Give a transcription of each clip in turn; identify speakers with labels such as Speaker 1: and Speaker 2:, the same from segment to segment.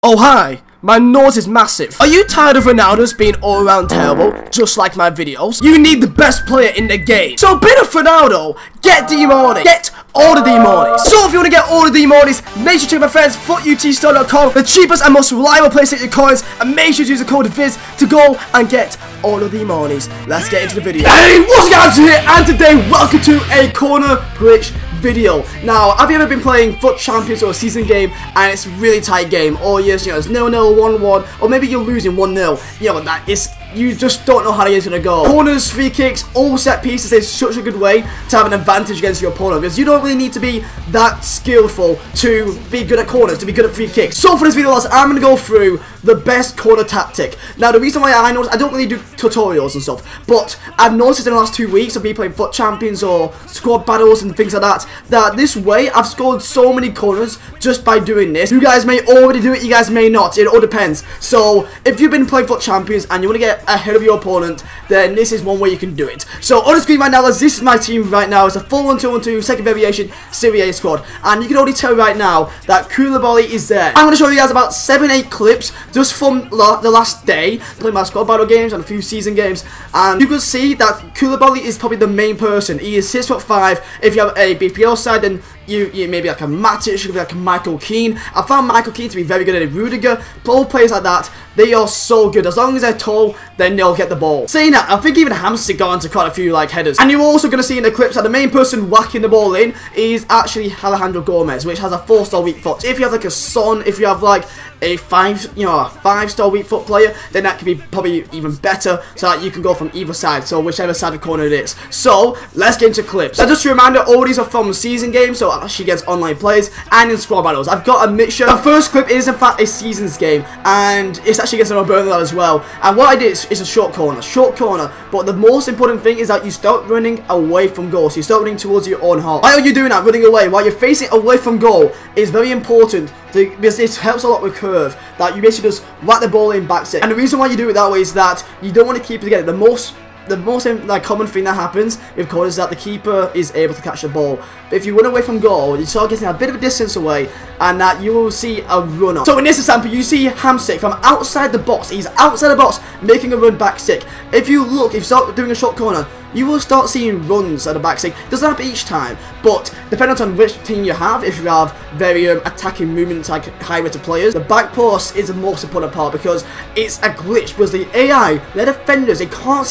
Speaker 1: Oh hi, my nose is massive. Are you tired of Ronaldo's being all around terrible, just like my videos? You need the best player in the game. So being a Ronaldo, get D-Money. Get all the D-Monies. So if you want to get all the D-Monies, make sure to check my friends footutstore.com, the cheapest and most reliable place to get your coins, and make sure to use the code Vizeh to go and get all of the D-Monies. Let's get into the video. Hey, what's up guys, here, and today welcome to a corner glitch video. Now, have you ever been playing Foot Champions or a season game and it's a really tight game, or yes, you know, it's 0-0, 1-1, or maybe you're losing 1-0, you know, that is, you just don't know how it's going to go. Corners, free kicks, all set pieces is such a good way to have an advantage against your opponent, because you don't really need to be that skillful to be good at corners, to be good at free kicks. So for this video, lads, I'm going to go through the best corner tactic. Now, the reason why I noticed, I don't really do tutorials and stuff, but I've noticed in the last 2 weeks of me playing Foot Champions or squad battles and things like that, that this way I've scored so many corners just by doing this. You guys may already do it, you guys may not, it all depends. So if you've been playing Foot Champions and you want to get ahead of your opponent, then this is one way you can do it. So on the screen right now, lads, this is my team right now. It's a full 1-2-1-2 second variation Serie A squad, and you can already tell right now that Koulibaly is there. I'm going to show you guys about 7-8 clips just from the last day playing my squad battle games and a few season games, and you can see that Koulibaly is probably the main person. He is 6'5". If you have a BPL side, then you maybe like a Matic, you could be like a Michael Keane. I found Michael Keane to be very good at it. Rudiger, all players like that, they are so good. As long as they're tall, then they'll get the ball. Saying that, I think even Hamsik got into quite a few like headers. And you're also going to see in the clips that the main person whacking the ball in is actually Alejandro Gomez, which has a 4-star weak foot. If you have like a Son, if you have like a 5-star weak foot player, then that could be probably even better, so that you can go from either side, so whichever side of the corner it is. So let's get into clips. So just a reminder, all these are from season games, so actually against online players and in squad battles. I've got a mixture. The first clip is in fact a seasons game, and it's actually against an Burn as well. And what I did is a short corner, but the most important thing is that you start running away from goal, so you start running towards your own half. Why are you doing that, running away? While you're facing away from goal is very important, because this helps a lot with curve, that you basically just whack the ball in back set. And the reason why you do it that way is that you don't want to keep it together. The most like common thing that happens with corners is that the keeper is able to catch the ball. But if you run away from goal, you start getting a bit of a distance away, and that you will see a run up. So in this example, you see Hamsik from outside the box. He's outside the box making a run back stick. If you look, if you start doing a short corner, you will start seeing runs at the back stick. Doesn't happen each time, but depending on which team you have, if you have very attacking movements like high rated players, the back post is the most important part, because it's a glitch, because the AI, their defenders, they can't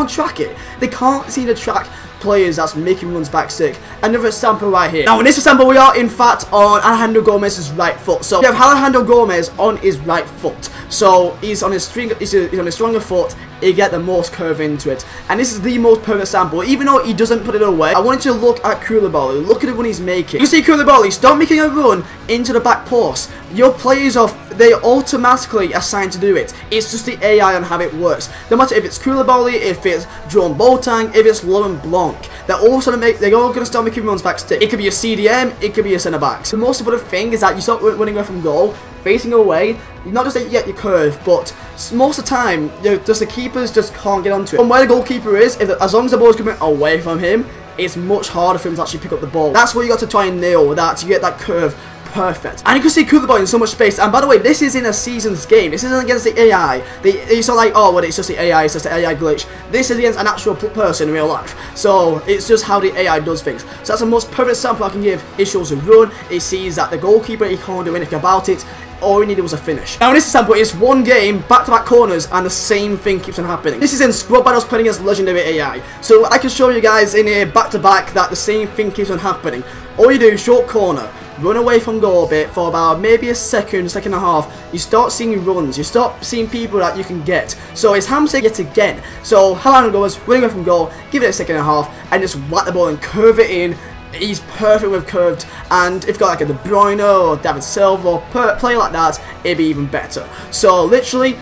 Speaker 1: track it. They can't see the track players that's making runs back stick. Another example right here. Now in this example, we are in fact on Alejandro Gomez's right foot. So we have Alejandro Gomez on his right foot. So he's on his stronger foot. He get the most curve into it, and this is the most perfect sample. Even though he doesn't put it away, I wanted to look at Koulibaly. Look at it when he's making. You see Koulibaly start making a run into the back post. Your players they automatically assigned to do it. It's just the AI on how it works. No matter if it's Koulibaly, if it's Jerome Boateng, if it's Laurent Blanc, they're all going to start making runs back stick. It could be a CDM, it could be a centre back. So the most important thing is that you start running away from goal, facing away. Not just that you get your curve, but most of the time, just the keepers just can't get onto it. From where the goalkeeper is, as long as the ball is coming away from him, it's much harder for him to actually pick up the ball. That's what you got to try and nail, that to get that curve perfect. And you can see Koulibaly in so much space. And by the way, this is in a seasons game. This isn't against the AI. It's not like, oh, well, it's just the AI, it's just the AI glitch. This is against an actual person in real life. So it's just how the AI does things. So that's the most perfect sample I can give. It shows a run. It sees that the goalkeeper, he can't do anything about it. All he needed was a finish. Now in this example, it's one game, back-to-back corners, and the same thing keeps on happening. This is in squad battles playing against legendary AI. So I can show you guys in here back-to-back that the same thing keeps on happening. All you do, short corner, run away from goal a bit for about maybe a second and a half. You start seeing runs, you start seeing people that you can get. So it's Hamsik yet again. So Alejandro goes running away from goal, give it a second and a half, and just whack the ball and curve it in. He's perfect with curved, and if you've got like a De Bruyne or David Silva or play like that, it'd be even better. So literally,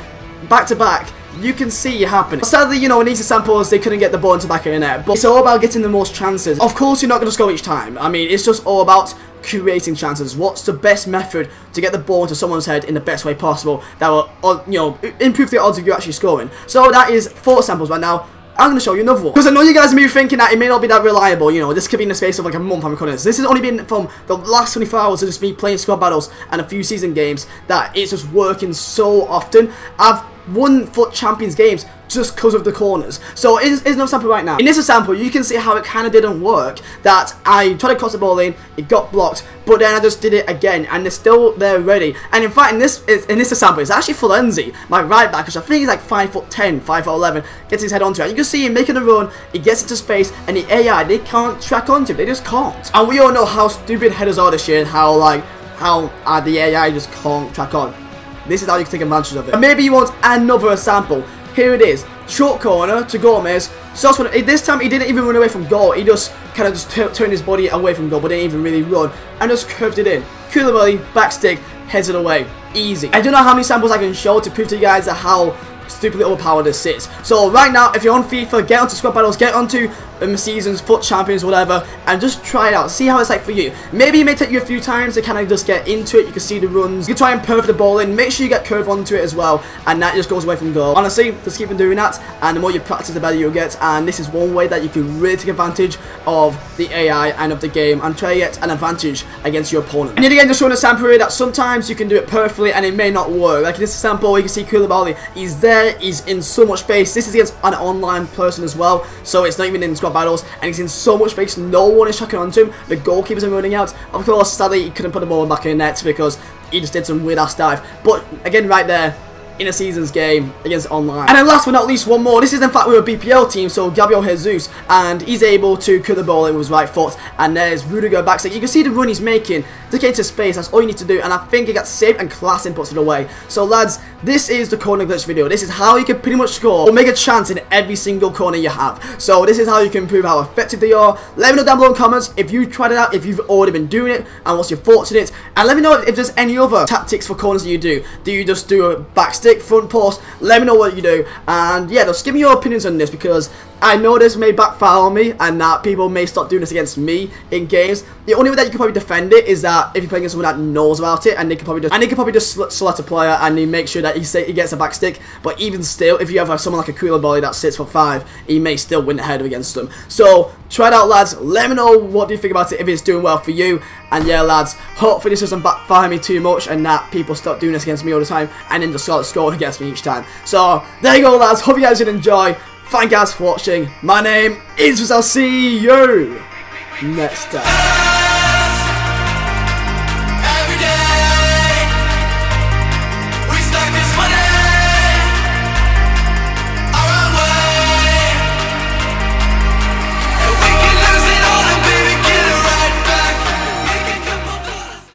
Speaker 1: back to back, you can see it happening. Sadly, you know, in these examples, they couldn't get the ball into the back of the net, but it's all about getting the most chances. Of course, you're not going to score each time. I mean, it's just all about creating chances. What's the best method to get the ball into someone's head in the best way possible that will, you know, improve the odds of you actually scoring? So that is 4 samples right now. I'm going to show you another one. Because I know you guys may be thinking that it may not be that reliable, you know, this could be in the space of like a month I'm recording this. This has only been from the last 24 hours of just me playing squad battles and a few season games that it's just working so often. I've won FUT Champions games just because of the corners. So here's no sample right now. In this example, you can see how it kind of didn't work. That I tried to cross the ball in, it got blocked, but then I just did it again, and they're still there ready. And in fact, in this example, it's actually Vizeh, my right back, which I think he's like 5'10", 5'11", gets his head onto it. And you can see him making a run, he gets into space, and the AI, they can't track onto him, they just can't. And we all know how stupid headers are this year, and how the AI just can't track on. This is how you can take advantage of it. And maybe you want another example. Here it is. Short corner to Gomez. So this time he didn't even run away from goal. He just kind of just turned his body away from goal, but didn't even really run. And just curved it in. Koulibaly, back stick, heads it away. Easy. I don't know how many samples I can show to prove to you guys how stupidly overpowered this is. So right now, if you're on FIFA, get onto squad battles, get onto seasons, FUT Champions, whatever, and just try it out. See how it's like for you. Maybe it may take you a few times to kind of just get into it. You can see the runs. You can try and perf the ball in. Make sure you get curve onto it as well, and that just goes away from goal. Honestly, just keep on doing that, and the more you practice, the better you'll get. And this is one way that you can really take advantage of the AI and of the game, and try to get an advantage against your opponent. And yet again, just showing a sample here that sometimes you can do it perfectly, and it may not work. Like in this example, you can see Koulibaly. He's there. He's in so much space. This is against an online person as well, so it's not even in squad battles, and he's in so much space. No one is tracking onto him. The goalkeepers are running out. Of course, sadly, he couldn't put the ball back in the net because he just did some weird ass dive. But again, right there, in a season's game against online. And then last but not least, one more. This is in fact with a BPL team, so Gabriel Jesus, and he's able to cut the ball in with his right foot, and there's Rudiger back. So you can see the run he's making to get into space. That's all you need to do, and I think he got saved and class and puts it away. So lads, this is the corner glitch video. This is how you can pretty much score or make a chance in every single corner you have. So this is how you can prove how effective they are. Let me know down below in the comments if you tried it out, if you've already been doing it, and what's your thoughts on it. And let me know if there's any other tactics for corners that you do. Do you just do a back stick, front post? Let me know what you do, and yeah, just give me your opinions on this, because I know this may backfire on me, and that people may start doing this against me in games. The only way that you can probably defend it is that if you're playing against someone that knows about it, and they can probably just select a player and they make sure that he gets a back stick. But even still, if you have someone like a Koulibaly that sits for 5, he may still win the header against them. So try it out, lads. Let me know what do you think about it, if it's doing well for you. And yeah, lads, hopefully this doesn't backfire me too much, and that people stop doing this against me all the time, and then just start scoring against me each time. So there you go, lads. Hope you guys did enjoy. Thank you guys for watching. My name is Vizeh. I'll see you next time.